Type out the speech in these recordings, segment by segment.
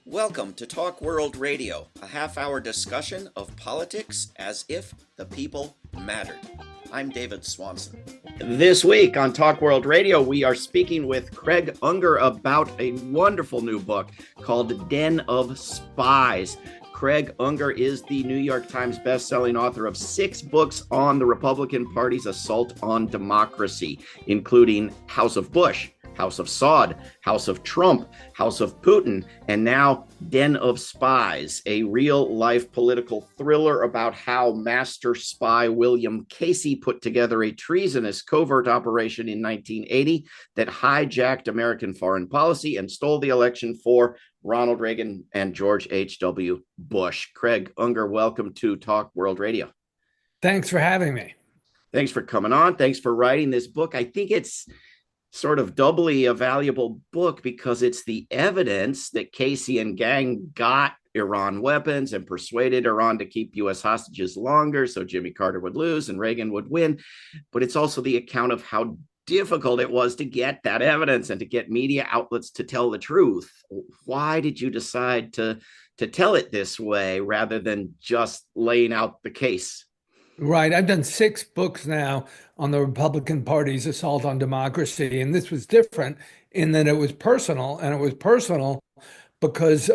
Welcome to Talk World Radio, a half-hour discussion of politics as if the people mattered. I'm David Swanson. This week on Talk World Radio, we are speaking with Craig Unger about a wonderful new book called Den of Spies. Craig Unger is the New York Times bestselling author of 6 books on the Republican Party's assault on democracy, including House of Bush, House of Saud, House of Trump, House of Putin, and now Den of Spies, a real-life political thriller about how master spy William Casey put together a treasonous covert operation in 1980 that hijacked American foreign policy and stole the election for Ronald Reagan and George H.W. Bush. Craig Unger, welcome to Talk World Radio. Thanks for having me. Thanks for coming on. Thanks for writing this book. I think it's sort of doubly a valuable book because it's the evidence that Casey and gang got Iran weapons and persuaded Iran to keep U.S. hostages longer so Jimmy Carter would lose and Reagan would win. But it's also the account of how difficult it was to get that evidence and to get media outlets to tell the truth. Why did you decide to tell it this way rather than just laying out the case? Right. I've done 6 books now on the Republican Party's assault on democracy. And this was different in that it was personal. And it was personal because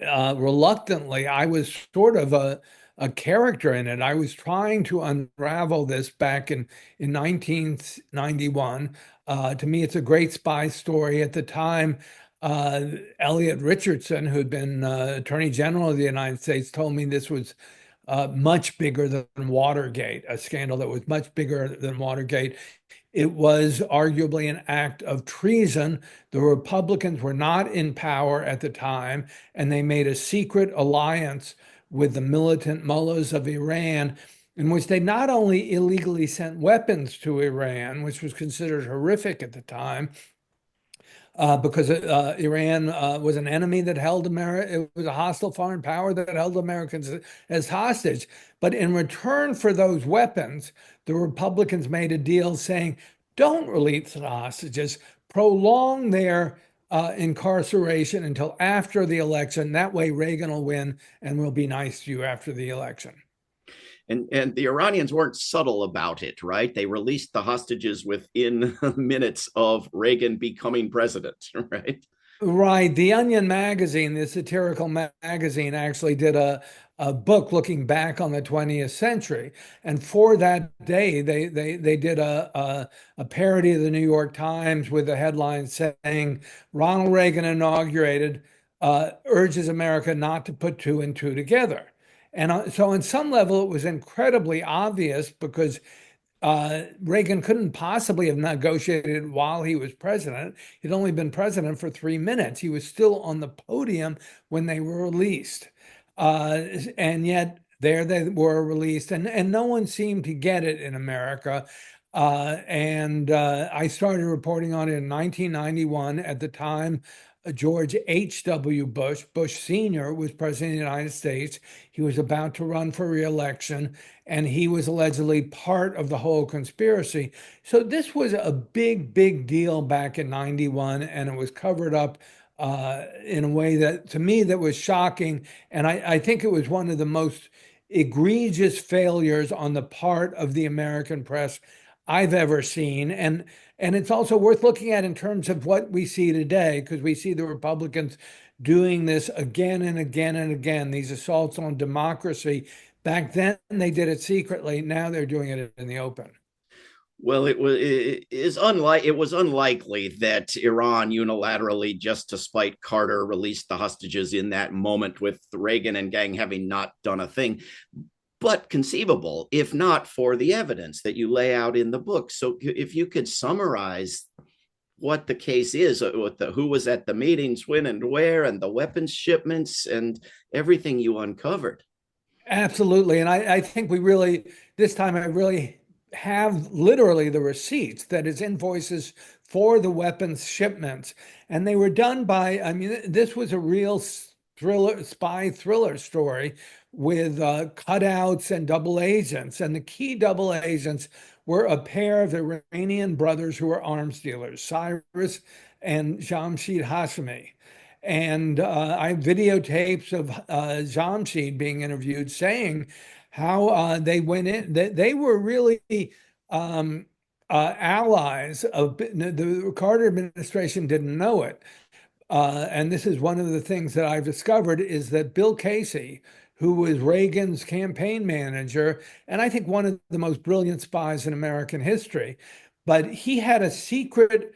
reluctantly, I was sort of a character in it. I was trying to unravel this back in 1991. To me, it's a great spy story. At the time, Elliot Richardson, who'd been Attorney General of the United States, told me this was much bigger than Watergate, a scandal that was much bigger than Watergate. It was arguably an act of treason. The Republicans were not in power at the time, and they made a secret alliance with the militant mullahs of Iran, in which they not only illegally sent weapons to Iran, which was considered horrific at the time, because Iran was an enemy that held America. It was a hostile foreign power that held Americans as hostage. But in return for those weapons, the Republicans made a deal saying, don't release the hostages, prolong their incarceration until after the election. That way Reagan will win and we'll be nice to you after the election. And the Iranians weren't subtle about it, right? They released the hostages within minutes of Reagan becoming president, right? Right. The Onion magazine, the satirical magazine, actually did a book looking back on the 20th century. And for that day, they did a parody of the New York Times with a headline saying, Ronald Reagan inaugurated, urges America not to put 2 and 2 together. And so on some level, it was incredibly obvious because Reagan couldn't possibly have negotiated while he was president. He'd only been president for 3 minutes. He was still on the podium when they were released. And yet there they were released, and no one seemed to get it in America. I started reporting on it in 1991. At the time, George H.W. Bush, Bush Sr., was president of the United States. He was about to run for re-election, and he was allegedly part of the whole conspiracy. So this was a big, big deal back in 91, and it was covered up in a way that, to me, that was shocking. And I think it was one of the most egregious failures on the part of the American press I've ever seen. And it's also worth looking at in terms of what we see today, because we see the Republicans doing this again and again and again, these assaults on democracy. Back then, they did it secretly. Now they're doing it in the open. Well, it was unlikely that Iran unilaterally, just to spite Carter, released the hostages in that moment, with Reagan and gang having not done a thing. But conceivable, if not for the evidence that you lay out in the book. So if you could summarize what the case is, who was at the meetings, when and where, and the weapons shipments and everything you uncovered. Absolutely. And I think this time I really have literally the receipts, that is invoices for the weapons shipments. And they were done by, this was a real spy thriller story with cutouts and double agents. And the key double agents were a pair of Iranian brothers who were arms dealers, Cyrus and Jamshid Hashemi. And I have videotapes of Jamshid being interviewed saying how they went in, they were really um, allies of the Carter administration didn't know it. And this is one of the things that I've discovered is that Bill Casey, who was Reagan's campaign manager, and I think one of the most brilliant spies in American history, but he had a secret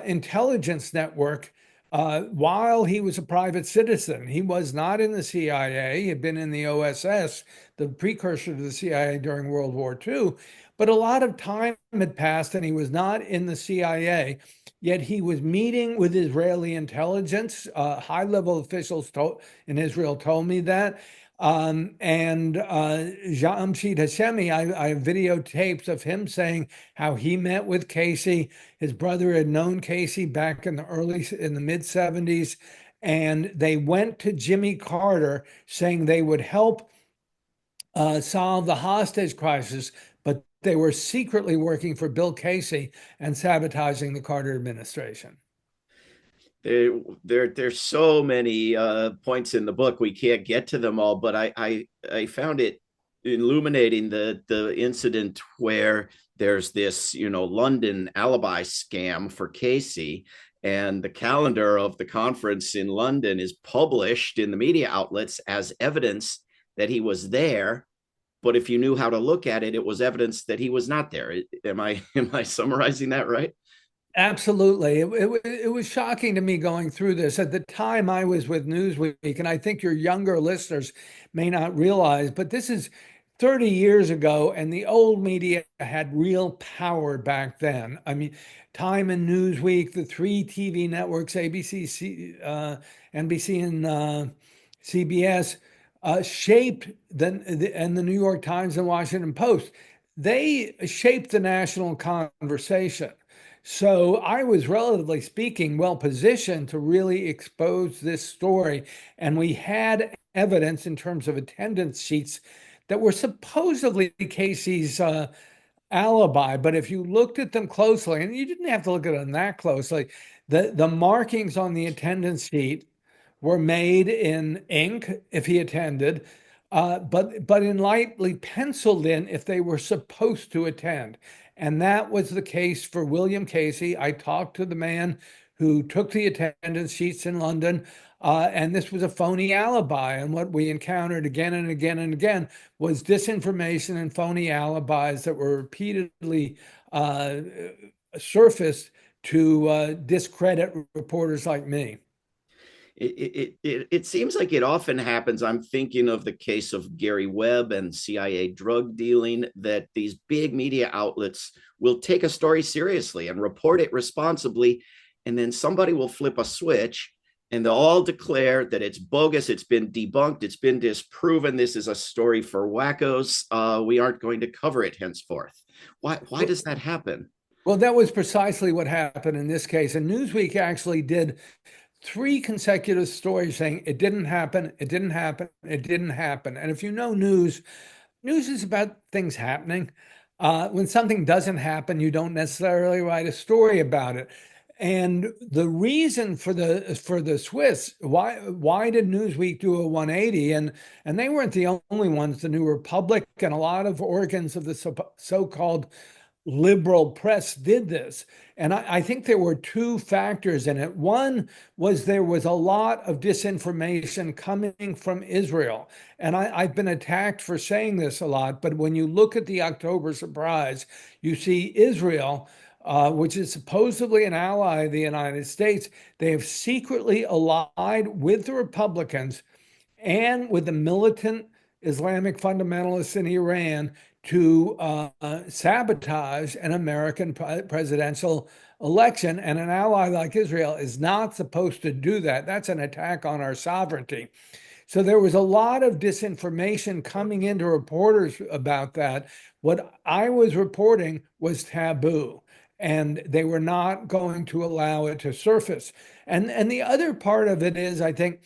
intelligence network while he was a private citizen. He was not in the CIA. He had been in the OSS, the precursor to the CIA during World War II. But a lot of time had passed and he was not in the CIA. Yet he was meeting with Israeli intelligence. High-level officials in Israel told me that. And Jamshid Hashemi, I have videotapes of him saying how he met with Casey. His brother had known Casey back in the mid 70s, and they went to Jimmy Carter saying they would help solve the hostage crisis, but they were secretly working for Bill Casey and sabotaging the Carter administration. There's so many points in the book. We can't get to them all, but I found it illuminating the incident where there's this, London alibi scam for Casey, and the calendar of the conference in London is published in the media outlets as evidence that he was there. But if you knew how to look at it, it was evidence that he was not there. Am I summarizing that right? Absolutely. It was shocking to me going through this. At the time, I was with Newsweek, and I think your younger listeners may not realize, but this is 30 years ago, and the old media had real power back then. I mean, Time and Newsweek, the three TV networks, ABC, NBC, and CBS, shaped and the New York Times and Washington Post. They shaped the national conversation. So I was, relatively speaking, well positioned to really expose this story. And we had evidence in terms of attendance sheets that were supposedly Casey's alibi. But if you looked at them closely, and you didn't have to look at them that closely, the markings on the attendance sheet were made in ink if he attended, but in lightly penciled in if they were supposed to attend. And that was the case for William Casey. I talked to the man who took the attendance sheets in London, and this was a phony alibi. And what we encountered again and again and again was disinformation and phony alibis that were repeatedly surfaced to discredit reporters like me. It seems like it often happens. I'm thinking of the case of Gary Webb and CIA drug dealing, that these big media outlets will take a story seriously and report it responsibly, and then somebody will flip a switch and they'll all declare that it's bogus, it's been debunked, it's been disproven, this is a story for wackos, we aren't going to cover it henceforth. Why does that happen? Well, that was precisely what happened in this case. And Newsweek actually did three consecutive stories saying it didn't happen, it didn't happen, it didn't happen. And if you know news, news is about things happening. When something doesn't happen, you don't necessarily write a story about it. And the reason for the Swiss, why did Newsweek do a 180? And they weren't the only ones. The New Republic and a lot of organs of the so-called liberal press did this. And I think there were two factors in it. One was there was a lot of disinformation coming from Israel. And I've been attacked for saying this a lot, but when you look at the October surprise, you see Israel, which is supposedly an ally of the United States, they have secretly allied with the Republicans and with the militant Islamic fundamentalists in Iran to sabotage an American presidential election. And an ally like Israel is not supposed to do that. That's an attack on our sovereignty. So there was a lot of disinformation coming into reporters about that. What I was reporting was taboo, and they were not going to allow it to surface. And the other part of it is, I think,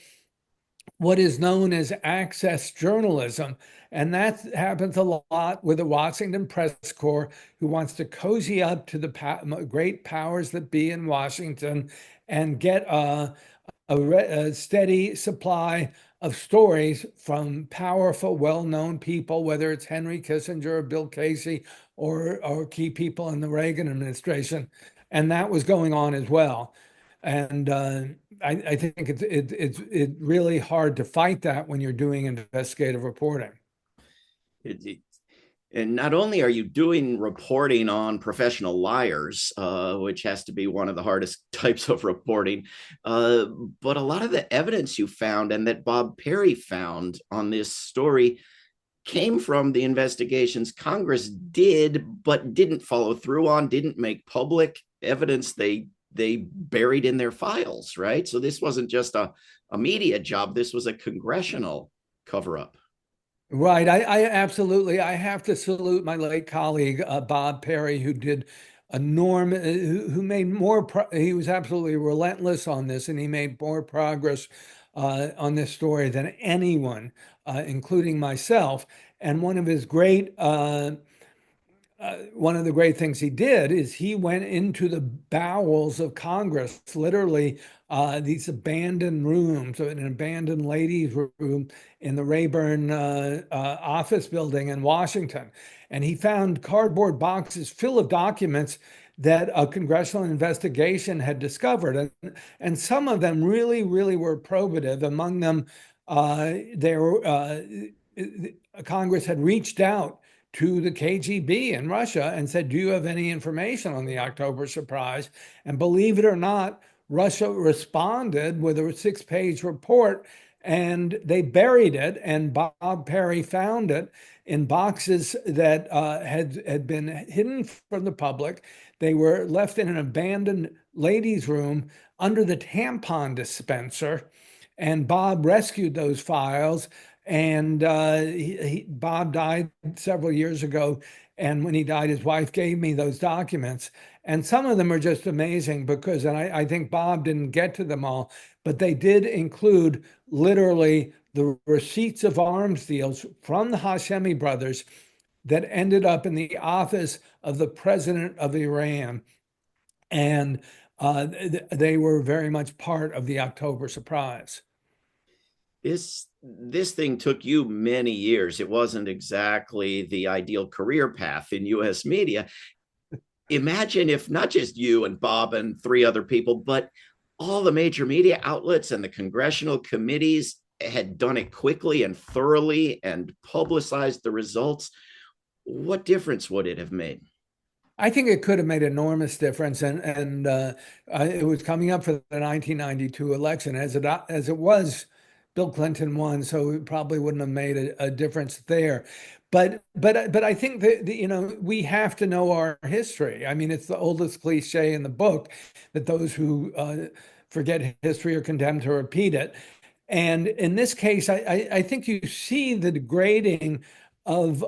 what is known as access journalism. And that happens a lot with the Washington Press Corps, who wants to cozy up to the great powers that be in Washington and get a steady supply of stories from powerful, well-known people, whether it's Henry Kissinger or Bill Casey or key people in the Reagan administration. And that was going on as well. And I think it's really hard to fight that when you're doing investigative reporting. It, and not only are you doing reporting on professional liars, which has to be one of the hardest types of reporting, but a lot of the evidence you found and that Bob Perry found on this story came from the investigations Congress did, but didn't follow through on, didn't make public, evidence they buried in their files, right? So this wasn't just a media job. This was a congressional cover-up. Right. I absolutely. I have to salute my late colleague, Bob Perry, who did enormous, who made more, he was absolutely relentless on this, and he made more progress on this story than anyone, including myself. And one of the great things he did is he went into the bowels of Congress, literally these abandoned rooms, an abandoned ladies' room in the Rayburn office building in Washington. And he found cardboard boxes full of documents that a congressional investigation had discovered. And some of them really, really were probative. Among them, Congress had reached out to the KGB in Russia and said, do you have any information on the October surprise? And believe it or not, Russia responded with a 6-page report, and they buried it. And Bob Perry found it in boxes that had been hidden from the public. They were left in an abandoned ladies' room under the tampon dispenser. And Bob rescued those files. And Bob died several years ago. And when he died, his wife gave me those documents. And some of them are just amazing because, and I think Bob didn't get to them all, but they did include literally the receipts of arms deals from the Hashemi brothers that ended up in the office of the president of Iran. And they were very much part of the October surprise. This thing took you many years. It wasn't exactly the ideal career path in US media. Imagine if not just you and Bob and 3 other people, but all the major media outlets and the congressional committees had done it quickly and thoroughly and publicized the results. What difference would it have made? I think it could have made enormous difference, and it was coming up for the 1992 election. As it was, Bill Clinton won, so it probably wouldn't have made a difference there. But I think that we have to know our history. I mean, it's the oldest cliche in the book that those who forget history are condemned to repeat it. And in this case, I think you see the degrading of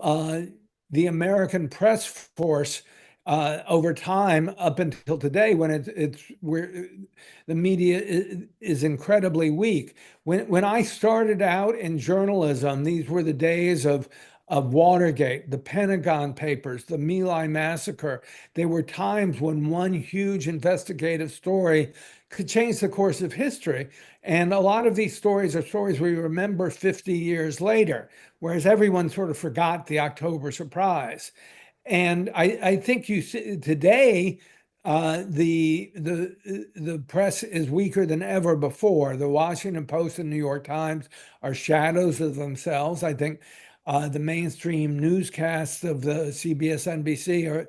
the American press force over time up until today, when it's where the media is incredibly weak. When I started out in journalism, these were the days of Watergate, the Pentagon Papers, the My Lai massacre. There were times when one huge investigative story could change the course of history. And a lot of these stories are stories we remember 50 years later, whereas everyone sort of forgot the October surprise. And I think you see today, the press is weaker than ever before. The Washington Post and New York Times are shadows of themselves. I think the mainstream newscasts of the CBS, NBC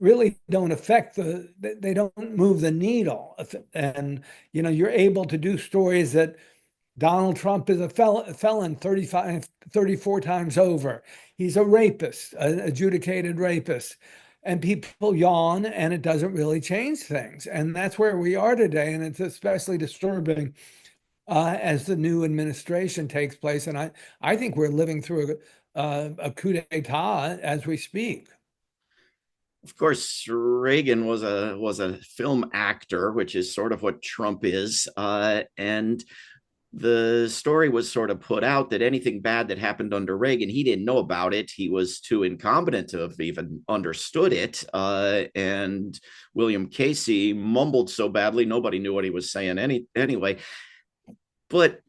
really don't affect they don't move the needle. And you're able to do stories that Donald Trump is a felon 34 times over. He's a rapist, an adjudicated rapist. And people yawn, and it doesn't really change things. And that's where we are today. And it's especially disturbing as the new administration takes place. And I think we're living through a coup d'etat as we speak. Of course, Reagan was a film actor, which is sort of what Trump is. And the story was sort of put out that anything bad that happened under Reagan, he didn't know about it. He was too incompetent to have even understood it. And William Casey mumbled so badly, nobody knew what he was saying anyway. But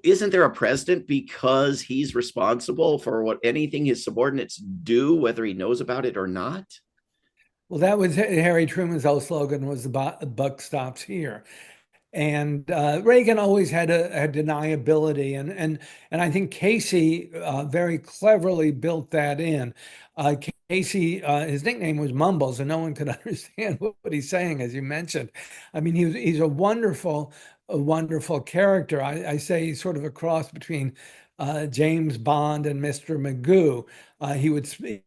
isn't there a precedent because he's responsible for what anything his subordinates do, whether he knows about it or not? Well, that was Harry Truman's old slogan was the buck stops here. And Reagan always had deniability, and I think Casey very cleverly built that in. Casey, his nickname was Mumbles, and no one could understand what he's saying, as you mentioned. I mean, he's a wonderful character. I say he's sort of a cross between James Bond and Mr. Magoo.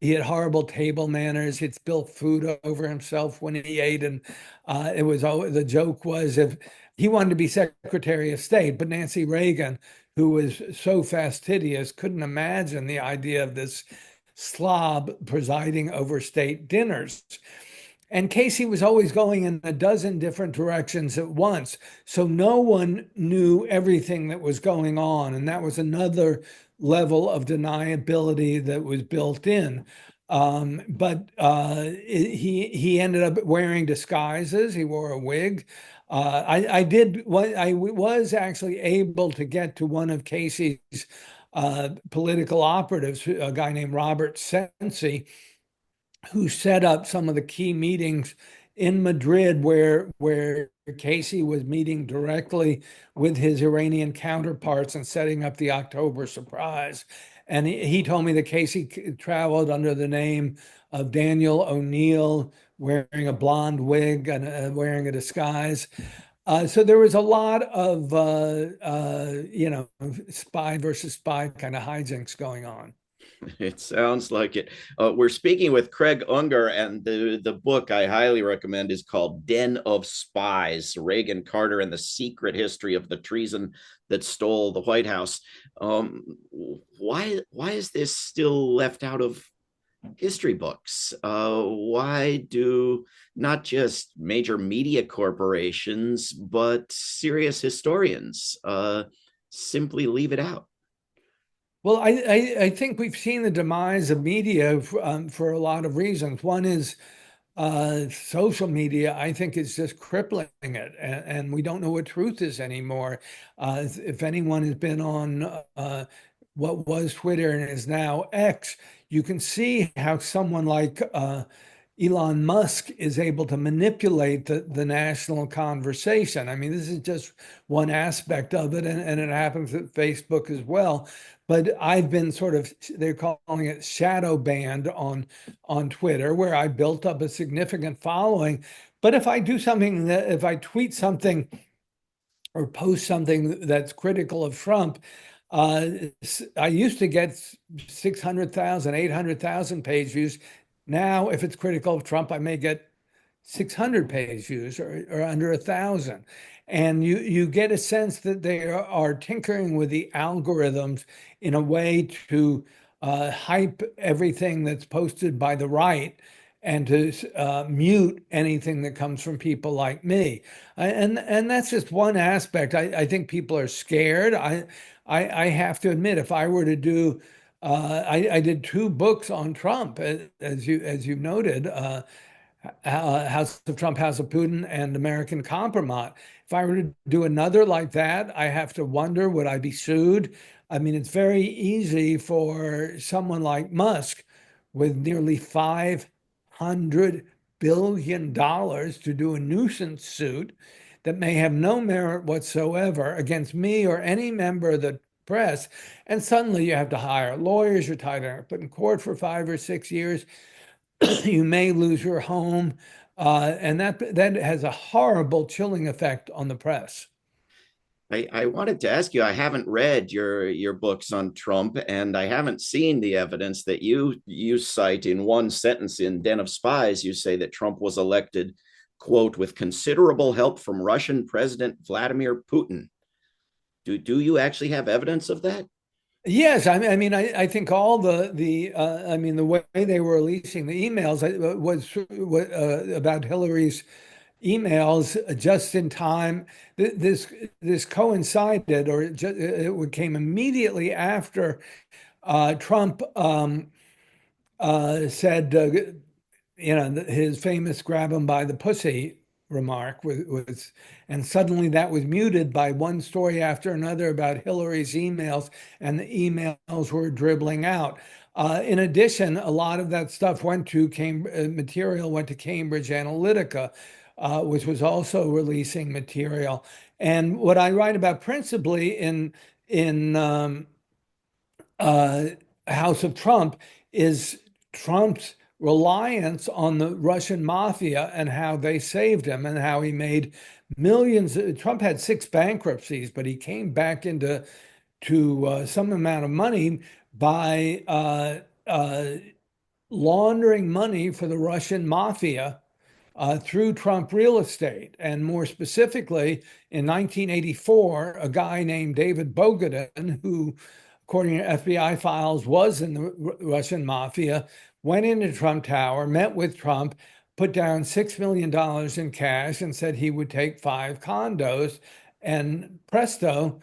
He had horrible table manners. He'd spill food over himself when he ate, and it was always the joke was if he wanted to be Secretary of State, but Nancy Reagan, who was so fastidious, couldn't imagine the idea of this slob presiding over state dinners. And Casey was always going in a dozen different directions at once. So no one knew everything that was going on. And that was another level of deniability that was built in. He ended up wearing disguises. He wore a wig. I was actually able to get to one of Casey's political operatives, a guy named Robert Sensi, who set up some of the key meetings in Madrid where Casey was meeting directly with his Iranian counterparts and setting up the October surprise. And he told me that Casey traveled under the name of Daniel O'Neill, wearing a blonde wig and wearing a disguise. So there was a lot of, spy versus spy kind of hijinks going on. It sounds like it. We're speaking with Craig Unger, and the book I highly recommend is called Den of Spies, Reagan, Carter, and the Secret History of the Treason that Stole the White House. Why is this still left out of history books? Why do not just major media corporations, but serious historians simply leave it out? Well, I think we've seen the demise of media for a lot of reasons. One is social media, I think, is just crippling it, and we don't know what truth is anymore. If anyone has been on what was Twitter and is now X, you can see how someone like Elon Musk is able to manipulate the national conversation. I mean, this is just one aspect of it, and it happens at Facebook as well. But I've been sort of, they're calling it shadow banned on Twitter, where I built up a significant following. But if if I tweet something or post something that's critical of Trump, I used to get 600,000, 800,000 page views. Now, if it's critical of Trump, I may get 600 page views or under 1,000. And you get a sense that they are tinkering with the algorithms in a way to hype everything that's posted by the right and to mute anything that comes from people like me. And that's just one aspect. I think people are scared. I have to admit, if I were to do I did two books on Trump, as you noted, House of Trump, House of Putin, and American Compromise. If I were to do another like that, I have to wonder, would I be sued? I mean, it's very easy for someone like Musk with nearly $500 billion to do a nuisance suit that may have no merit whatsoever against me or any member of the press. And suddenly you have to hire lawyers, you're tied up in court for 5 or 6 years. You may lose your home, and that has a horrible chilling effect on the press. I wanted to ask you, I haven't read your books on Trump, and I haven't seen the evidence that you cite in one sentence in Den of Spies. You say that Trump was elected, quote, with considerable help from Russian President Vladimir Putin. Do you actually have evidence of that? Yes, I think all the way they were releasing the emails was about Hillary's emails just in time. This coincided, or it came immediately after Trump said, his famous "grab him by the pussy" remark and suddenly that was muted by one story after another about Hillary's emails, and the emails were dribbling out. In addition, a lot of that stuff material went to Cambridge Analytica, which was also releasing material. And what I write about principally in uh, House of Trump is Trump's reliance on the Russian mafia and how they saved him and how he made millions. Trump had 6 bankruptcies, but he came back into some amount of money by laundering money for the Russian mafia through Trump real estate. And more specifically, in 1984, a guy named David Bogadin, who, according to FBI files, was in the Russian mafia, went into Trump Tower, met with Trump, put down $6 million in cash, and said he would take 5 condos. And presto,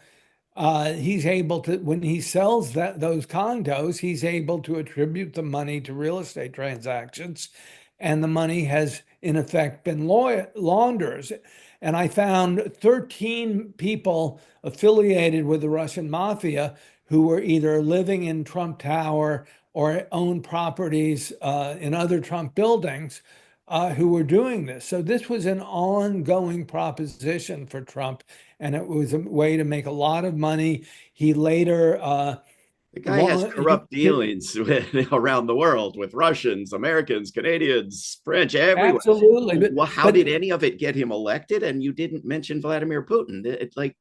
he's able to, when he sells those condos, he's able to attribute the money to real estate transactions, and the money has in effect been laundered. And I found 13 people affiliated with the Russian mafia who were either living in Trump Tower or owned properties in other Trump buildings who were doing this. So this was an ongoing proposition for Trump, and it was a way to make a lot of money. He later the guy has corrupt dealings around the world with Russians, Americans, Canadians, French, everywhere. Absolutely. How did any of it get him elected? And you didn't mention Vladimir Putin.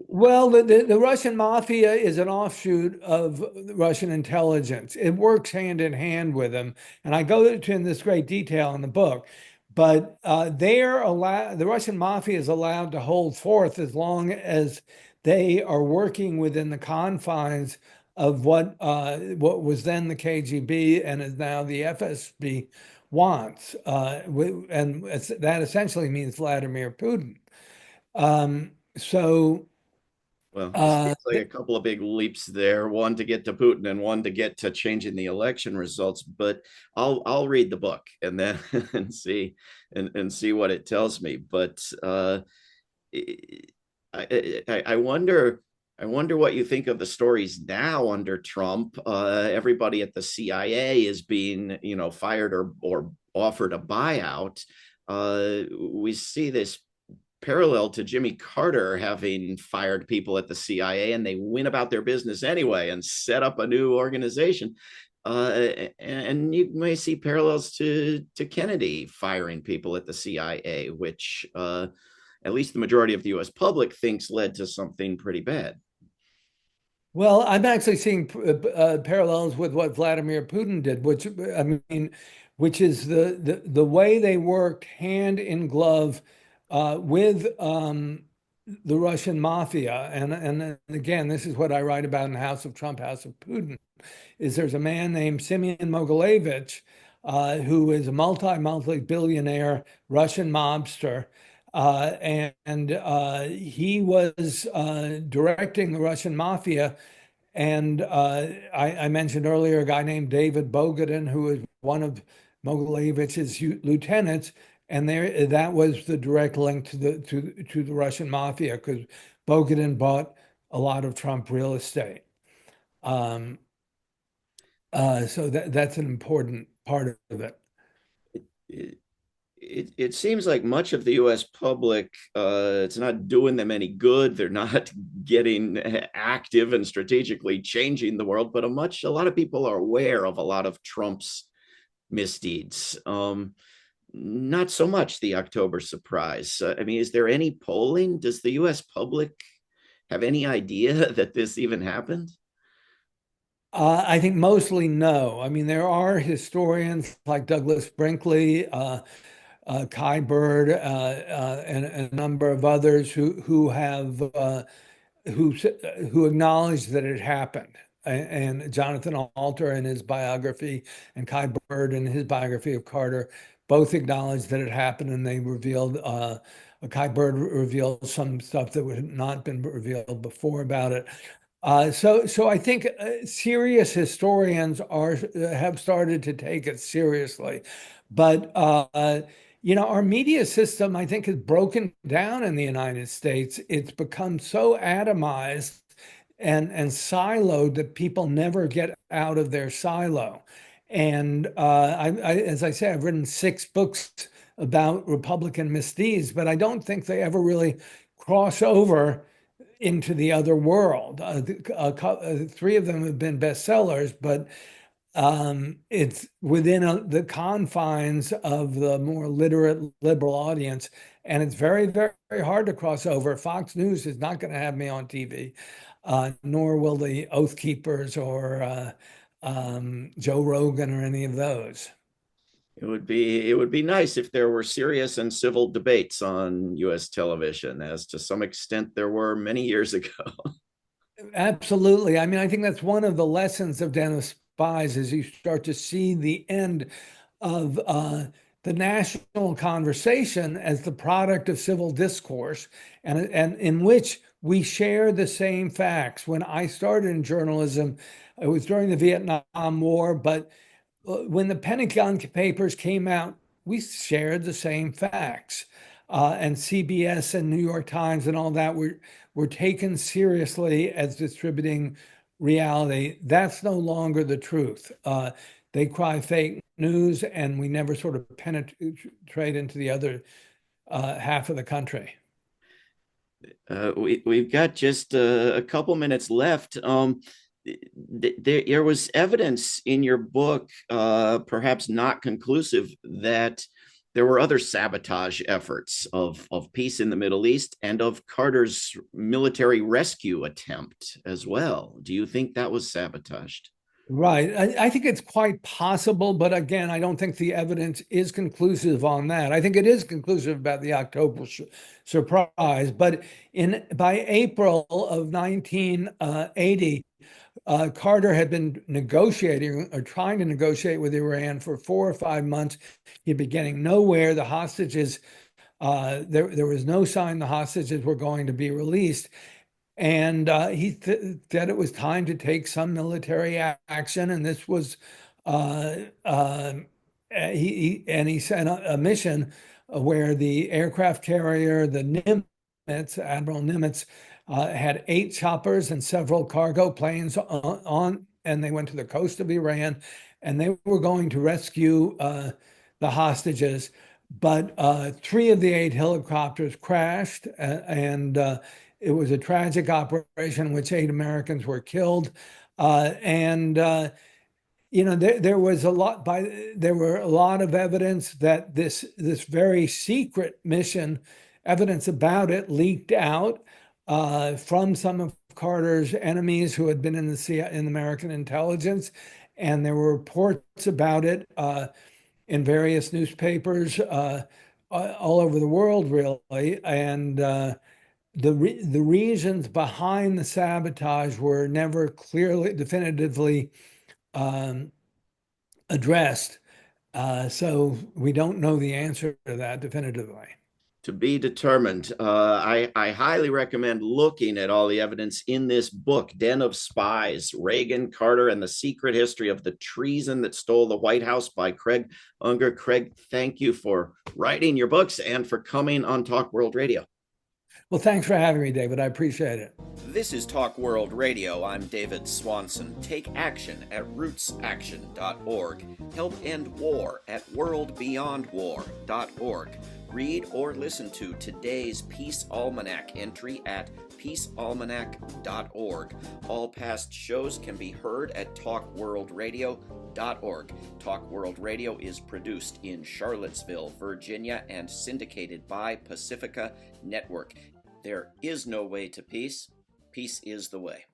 Well, the Russian mafia is an offshoot of Russian intelligence. It works hand in hand with them, and I go into in this great detail in the book. But the Russian mafia is allowed to hold forth as long as they are working within the confines of what was then the KGB and is now the FSB wants, and that essentially means Vladimir Putin. So. Well, it seems like a couple of big leaps there, one to get to Putin and one to get to changing the election results. But I'll read the book and then and see what it tells me. But I wonder what you think of the stories now under Trump. Everybody at the CIA is being, fired or offered a buyout. We see this parallel to Jimmy Carter having fired people at the CIA, and they went about their business anyway and set up a new organization. And you may see parallels to Kennedy firing people at the CIA, which at least the majority of the US public thinks led to something pretty bad. Well, I'm actually seeing parallels with what Vladimir Putin did, which is the way they worked hand in glove with the Russian mafia. And again, this is what I write about in House of Trump, House of Putin, is there's a man named Simeon Mogilevich who is a multi-billionaire Russian mobster. And he was directing the Russian mafia. And I mentioned earlier a guy named David Bogadin, who was one of Mogilevich's lieutenants. And that was the direct link to the Russian mafia, because Bogadin bought a lot of Trump real estate. So that's an important part of it. It seems like much of the US public, it's not doing them any good. They're not getting active and strategically changing the world, but a lot of people are aware of a lot of Trump's misdeeds. Not so much the October surprise. Is there any polling? Does the US public have any idea that this even happened? I think mostly no. There are historians like Douglas Brinkley, Kai Bird, and a number of others who acknowledge that it happened. And Jonathan Alter in his biography and Kai Bird in his biography of Carter both acknowledged that it happened, and they revealed, Kai Bird revealed some stuff that had not been revealed before about it. So I think serious historians have started to take it seriously, but Our media system, I think, is broken down in the United States. It's become so atomized and siloed that people never get out of their silo. And as I say, I've written 6 books about Republican misdeeds, but I don't think they ever really cross over into the other world. 3 of them have been bestsellers, but it's within the confines of the more literate liberal audience, and it's very, very, very hard to cross over. Fox News is not going to have me on TV, nor will the Oath Keepers or Joe Rogan or any of those. It would be nice if there were serious and civil debates on U.S. television, as to some extent there were many years ago. Absolutely. I mean, I think that's one of the lessons of Den of Spies is you start to see the end of the national conversation as the product of civil discourse, and in which we share the same facts. When I started in journalism, it was during the Vietnam War, but when the Pentagon Papers came out, we shared the same facts. And CBS and New York Times and all that were taken seriously as distributing reality. That's no longer the truth. They cry fake news, and we never sort of penetrate into the other half of the country. We've got just a couple minutes left. There was evidence in your book, perhaps not conclusive, that there were other sabotage efforts of peace in the Middle East and of Carter's military rescue attempt as well. Do you think that was sabotaged? Right. I think it's quite possible, but again, I don't think the evidence is conclusive on that. I think it is conclusive about the October surprise, but by April of 1980, Carter had been negotiating or trying to negotiate with Iran for 4 or 5 months. He'd been getting nowhere. The hostages, there was no sign the hostages were going to be released. And he said it was time to take some military action. And this was, he sent a mission where the aircraft carrier, the Nimitz, Admiral Nimitz, had 8 choppers and several cargo planes on, and they went to the coast of Iran, and they were going to rescue the hostages. But 3 of the 8 helicopters crashed, and it was a tragic operation in which 8 Americans were killed. There were a lot of evidence that this very secret mission, evidence about it leaked out from some of Carter's enemies who had been in American intelligence, and there were reports about it in various newspapers all over the world, really. And the reasons behind the sabotage were never clearly, definitively addressed. So we don't know the answer to that definitively. To be determined. I highly recommend looking at all the evidence in this book, Den of Spies, Reagan, Carter, and the Secret History of the Treason That Stole the White House by Craig Unger. Craig, thank you for writing your books and for coming on Talk World Radio. Well, thanks for having me, David. I appreciate it. This is Talk World Radio. I'm David Swanson. Take action at rootsaction.org. Help end war at worldbeyondwar.org. Read or listen to today's Peace Almanac entry at peacealmanac.org. All past shows can be heard at talkworldradio.org. Talk World Radio is produced in Charlottesville, Virginia, and syndicated by Pacifica Network. There is no way to peace. Peace is the way.